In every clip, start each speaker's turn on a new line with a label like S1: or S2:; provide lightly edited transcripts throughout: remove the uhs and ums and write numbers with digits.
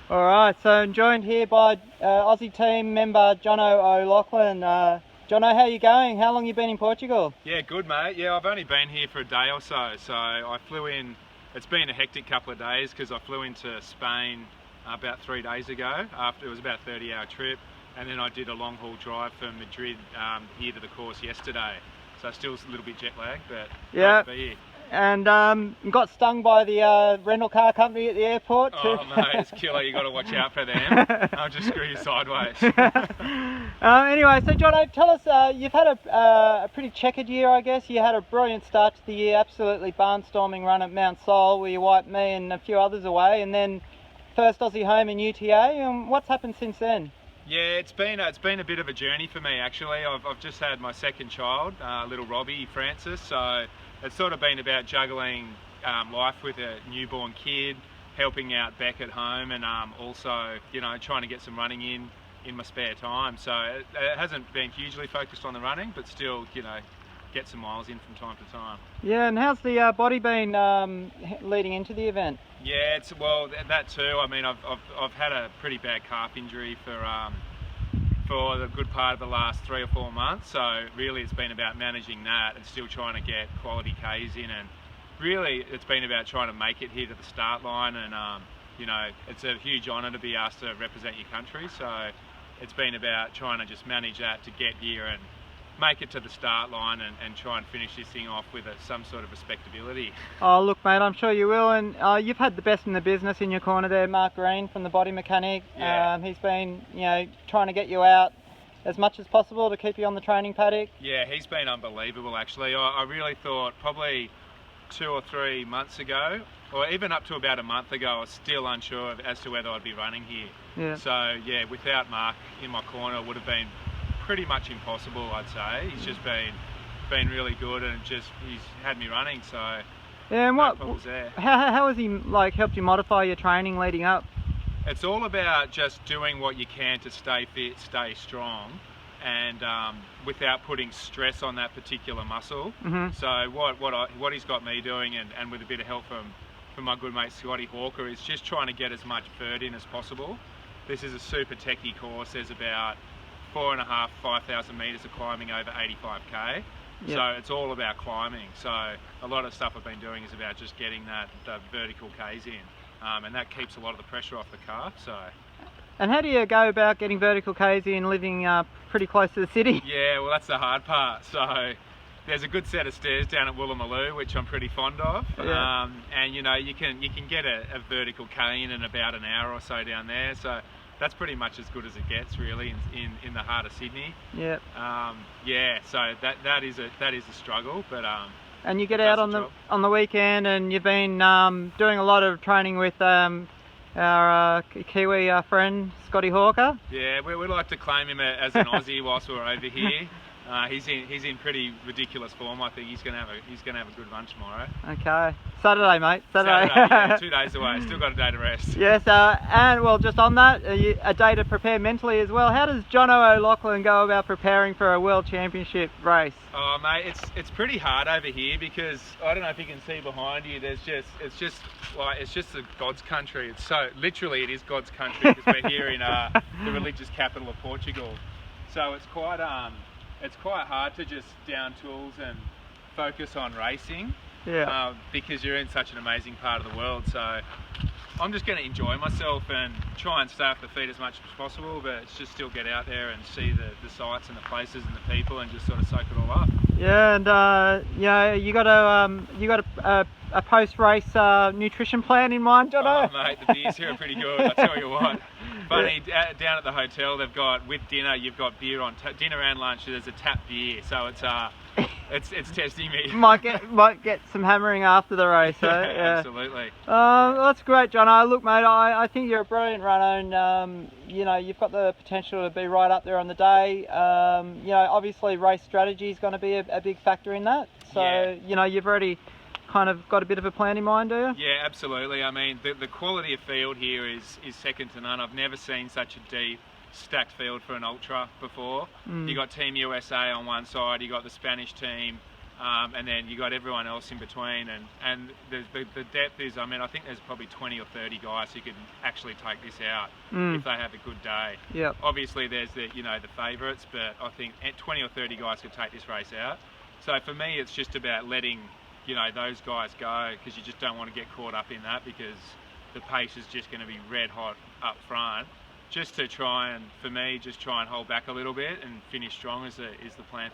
S1: All right, so I'm joined here by Aussie team member Jono O'Loughlin. Jono, how are you going? How long you been in Portugal?
S2: Yeah, good mate. Yeah, I've only been here for a day or so. So I flew in, it's been a hectic couple of days because I flew into Spain about 3 days ago. After it was about a 30-hour trip, and then I did a long haul drive from Madrid here to the course yesterday. So still a little bit jet lagged, but
S1: Yeah.
S2: great to be here.
S1: And got stung by the rental car company at the airport too.
S2: Oh mate, it's killer. You got to watch out for them. I'll just screw you sideways.
S1: Anyway, so Jono, tell us, you've had a pretty checkered year, I guess. You had a brilliant start to the year, absolutely barnstorming run at Mount Sol where you wiped me and a few others away, and then first Aussie home in UTA. And what's happened since then?
S2: Yeah, it's been a bit of a journey for me actually. I've just had my second child, little Robbie Francis, so it's sort of been about juggling life with a newborn kid, helping out Beck at home, and also trying to get some running in my spare time. So it hasn't been hugely focused on the running, but still get some miles in from time to time.
S1: Yeah, and how's the body been leading into the event?
S2: Yeah, well that too. I mean, I've had a pretty bad calf injury for the good part of the last 3 or 4 months. So really, it's been about managing that and still trying to get quality Ks in. And really, it's been about trying to make it here to the start line. And it's a huge honour to be asked to represent your country. So it's been about trying to just manage that to get here and make it to the start line and try and finish this thing off with some sort of respectability.
S1: Oh look mate, I'm sure you will, and you've had the best in the business in your corner there, Mark Green from the Body Mechanic.
S2: Yeah.
S1: He's been trying to get you out as much as possible to keep you on the training paddock.
S2: Yeah, he's been unbelievable actually. I really thought probably 2 or 3 months ago, or even up to about a month ago, I was still unsure as to whether I'd be running here.
S1: Yeah.
S2: So yeah, without Mark in my corner, it would have been pretty much impossible, I'd say. He's just been really good, and he's had me running, so
S1: yeah. And
S2: no problems there.
S1: How has he helped you modify your training leading up?
S2: It's all about just doing what you can to stay fit, stay strong, and without putting stress on that particular muscle.
S1: Mm-hmm.
S2: So what he's got me doing, and with a bit of help from my good mate Scotty Hawker, is just trying to get as much vert in as possible. This is a super techie course. There's about 4,500 to 5,000 metres of climbing over 85k. Yep. So it's all about climbing. So a lot of stuff I've been doing is about just getting the vertical Ks in, and that keeps a lot of the pressure off the calf. So.
S1: And how do you go about getting vertical Ks in living pretty close to the city?
S2: Yeah, well that's the hard part. So there's a good set of stairs down at Woolloomooloo, which I'm pretty fond of.
S1: Yeah.
S2: And you can get a vertical K in about an hour or so down there. So that's pretty much as good as it gets, really, in the heart of Sydney.
S1: Yep.
S2: Yeah. So that is a struggle, but
S1: and you get out on the weekend, and you've been doing a lot of training with our Kiwi friend Scotty Hawker.
S2: Yeah, we like to claim him as an Aussie whilst we're over here. He's in pretty ridiculous form. I think he's gonna have a good run tomorrow.
S1: Okay, Saturday, mate. Saturday.
S2: Yeah, 2 days away. Still got a day to rest.
S1: Yes, and well, just on that, a day to prepare mentally as well. How does Jono O'Loughlin go about preparing for a World Championship race?
S2: Oh mate, it's pretty hard over here because I don't know if you can see behind you. It's just the God's country. It's so literally it is God's country because we're here in the religious capital of Portugal. So it's quite hard to just down tools and focus on racing.
S1: Yeah.
S2: Because you're in such an amazing part of the world. So I'm just going to enjoy myself and try and stay off the feet as much as possible, but it's just still get out there and see the sights and the places and the people and just sort of soak it all up.
S1: Yeah, and you got a post-race nutrition plan in mind, Jono?
S2: Oh mate, the beers here are pretty good. I tell you what. Funny, down at the hotel they've got, with dinner, you've got beer on dinner and lunch. There's a tap beer, so it's testing me.
S1: might get some hammering after the race. So, yeah.
S2: Absolutely.
S1: That's great, Jono. Look, mate, I think you're a brilliant runner, and you've got the potential to be right up there on the day. Obviously race strategy is going to be a big factor in that. So
S2: yeah.
S1: You've already kind of got a bit of a plan in mind, do you?
S2: Yeah, absolutely. I mean, the quality of field here is second to none. I've never seen such a deep, stacked field for an ultra before. You got Team USA on one side, you got the Spanish team, And then you got everyone else in between, and the depth is, I mean, I think there's probably 20 or 30 guys who could actually take this out if they have a good day.
S1: Yep.
S2: Obviously there's the favourites, but I think 20 or 30 guys could take this race out. So for me, it's just about letting those guys go, because you just don't want to get caught up in that, because the pace is just going to be red hot up front. Just to try and hold back a little bit and finish strong is the plan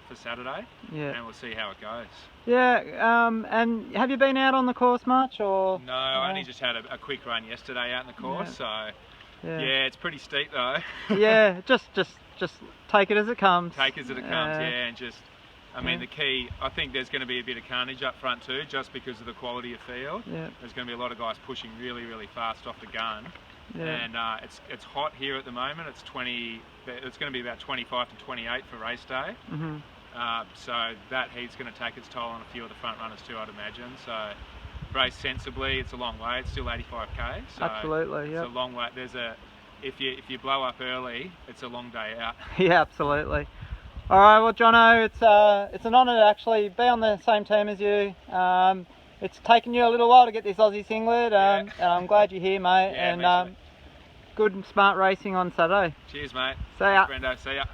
S2: for Saturday.
S1: Yeah.
S2: And we'll see how it goes.
S1: Yeah. And have you been out on the course much, or?
S2: No, I only just had a quick run yesterday out in the course.
S1: Yeah.
S2: So yeah, it's pretty steep though.
S1: Yeah. Just take it as it comes.
S2: Take it as it comes. Yeah, and just. I mean, the key, I think there's going to be a bit of carnage up front too, just because of the quality of field.
S1: Yeah.
S2: There's going to be a lot of guys pushing really, really fast off the gun.
S1: Yeah.
S2: And it's hot here at the moment. It's going to be about 25 to 28 for race day.
S1: Mm-hmm.
S2: So that heat's going to take its toll on a few of the front runners too, I'd imagine. So race sensibly. It's a long way. It's still 85k. So
S1: absolutely. Yeah.
S2: It's a long way. If you blow up early, it's a long day out.
S1: Yeah, absolutely. All right, well, Jono, it's an honour to actually be on the same team as you. It's taken you a little while to get this Aussie singlet, and I'm glad you're here, mate.
S2: Yeah,
S1: and good and smart racing on Saturday.
S2: Cheers, mate.
S1: See ya.
S2: Thanks, Brendo. See ya.